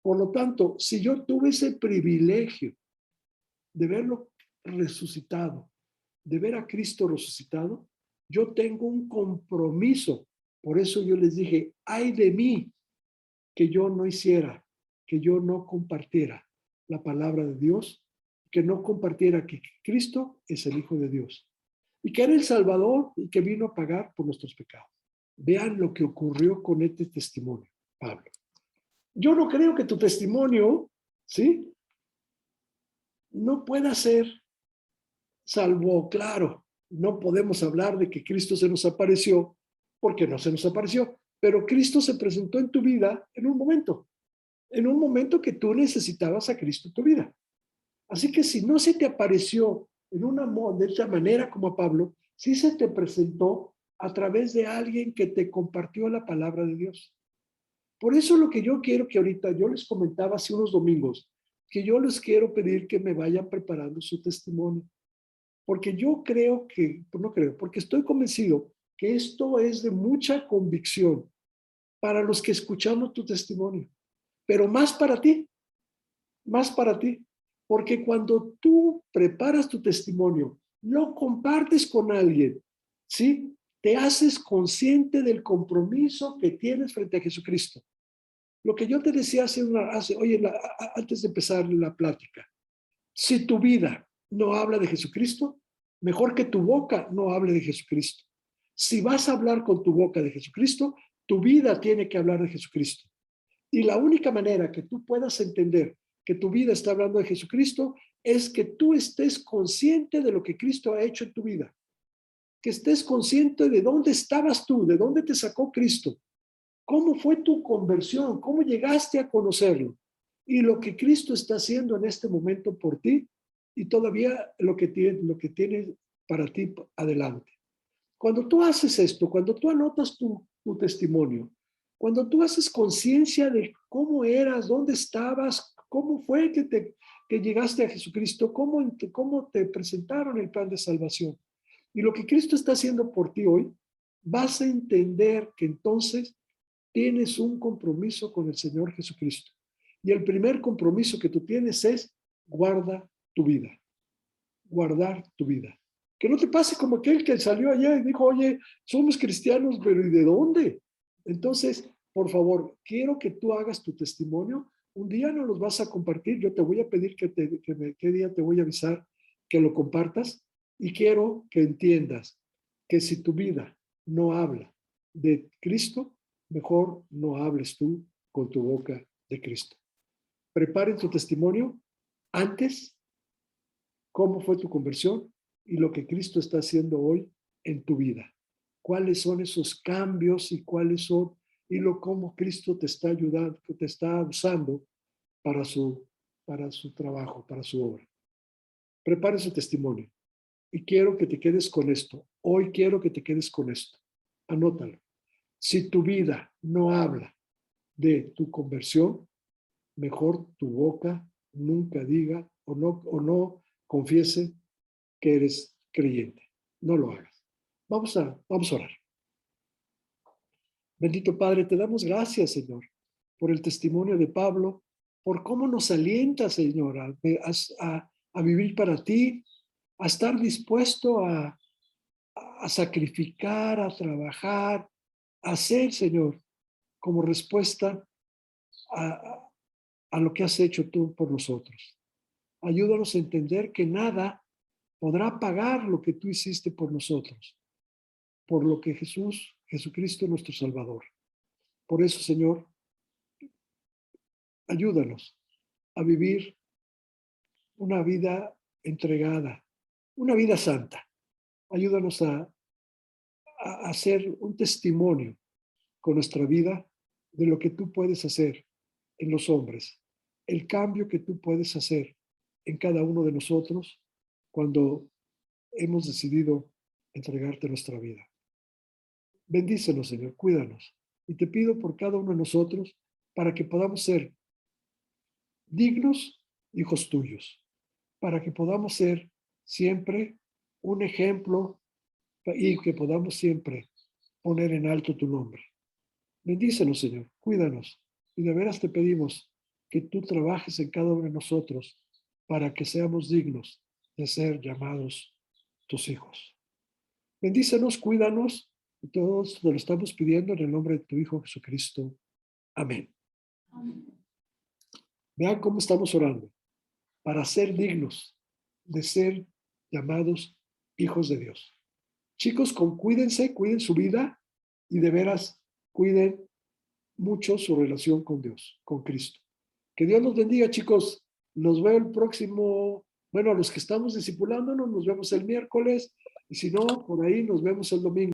Por lo tanto, si yo tuve ese privilegio de verlo resucitado, de ver a Cristo resucitado, yo tengo un compromiso. Por eso yo les dije: ay de mí que yo no hiciera, que yo no compartiera la palabra de Dios, que no compartiera que Cristo es el Hijo de Dios y que era el Salvador y que vino a pagar por nuestros pecados. Vean lo que ocurrió con este testimonio, Pablo. Yo no creo que tu testimonio, ¿sí?, no pueda ser, salvo, claro, no podemos hablar de que Cristo se nos apareció, porque no se nos apareció, pero Cristo se presentó en tu vida en un momento que tú necesitabas a Cristo en tu vida. Así que si no se te apareció de esta manera como a Pablo, sí se te presentó a través de alguien que te compartió la palabra de Dios. Por eso lo que yo quiero que ahorita, yo les comentaba hace unos domingos, que yo les quiero pedir que me vayan preparando su testimonio. Porque yo creo que, no creo, porque estoy convencido que esto es de mucha convicción para los que escuchamos tu testimonio, pero más para ti, porque cuando tú preparas tu testimonio, lo compartes con alguien, ¿sí? Te haces consciente del compromiso que tienes frente a Jesucristo. Lo que yo te decía antes de empezar la plática, si tu vida no habla de Jesucristo, mejor que tu boca no hable de Jesucristo. Si vas a hablar con tu boca de Jesucristo, tu vida tiene que hablar de Jesucristo. Y la única manera que tú puedas entender que tu vida está hablando de Jesucristo es que tú estés consciente de lo que Cristo ha hecho en tu vida. Que estés consciente de dónde estabas tú, de dónde te sacó Cristo. ¿Cómo fue tu conversión? ¿Cómo llegaste a conocerlo? Y lo que Cristo está haciendo en este momento por ti y todavía lo que tiene para ti adelante. Cuando tú haces esto, cuando tú anotas tu testimonio, cuando tú haces conciencia de cómo eras, dónde estabas, cómo fue que llegaste a Jesucristo, cómo te presentaron el plan de salvación y lo que Cristo está haciendo por ti hoy, vas a entender que entonces tienes un compromiso con el Señor Jesucristo. Y el primer compromiso que tú tienes es guarda tu vida, guardar tu vida. Que no te pase como aquel que salió allá y dijo: oye, somos cristianos, pero ¿y de dónde? Entonces, por favor, quiero que tú hagas tu testimonio. Un día nos los vas a compartir. Yo te voy a pedir qué día te voy a avisar que lo compartas. Y quiero que entiendas que si tu vida no habla de Cristo, mejor no hables tú con tu boca de Cristo. Preparen tu testimonio antes, cómo fue tu conversión y lo que Cristo está haciendo hoy en tu vida. ¿Cuáles son esos cambios y cuáles son cómo Cristo te está ayudando, te está usando para su trabajo, para su obra? Prepare su testimonio y quiero que te quedes con esto. Hoy quiero que te quedes con esto. Anótalo. Si tu vida no habla de tu conversión, mejor tu boca nunca diga o no confiese que eres creyente. No lo hagas. Vamos a orar. Bendito Padre, te damos gracias, Señor, por el testimonio de Pablo, por cómo nos alienta, Señor, a vivir para ti, a estar dispuesto a sacrificar, a trabajar, a hacer, Señor, como respuesta a, a lo que has hecho tú por nosotros. Ayúdanos a entender que nada podrá pagar lo que tú hiciste por nosotros, por lo que Jesucristo es nuestro Salvador. Por eso, Señor, Ayúdanos a vivir una vida entregada, una vida santa. Ayúdanos a hacer un testimonio con nuestra vida de lo que tú puedes hacer en los hombres, el cambio que tú puedes hacer en cada uno de nosotros cuando hemos decidido entregarte nuestra vida. Bendícenos, Señor, cuídanos. Y te pido por cada uno de nosotros para que podamos ser dignos hijos tuyos, para que podamos ser siempre un ejemplo y que podamos siempre poner en alto tu nombre. Bendícenos, Señor, cuídanos. Y de veras te pedimos que tú trabajes en cada uno de nosotros para que seamos dignos de ser llamados tus hijos. Bendícenos, cuídanos, y todos te lo estamos pidiendo en el nombre de tu Hijo Jesucristo. Amén. Vean cómo estamos orando para ser dignos de ser llamados hijos de Dios. Chicos, cuídense, cuiden su vida y de veras cuiden mucho su relación con Dios, con Cristo. Que Dios los bendiga, chicos. Los veo el próximo, bueno, a los que estamos discipulándonos, nos vemos el miércoles y si no, por ahí nos vemos el domingo.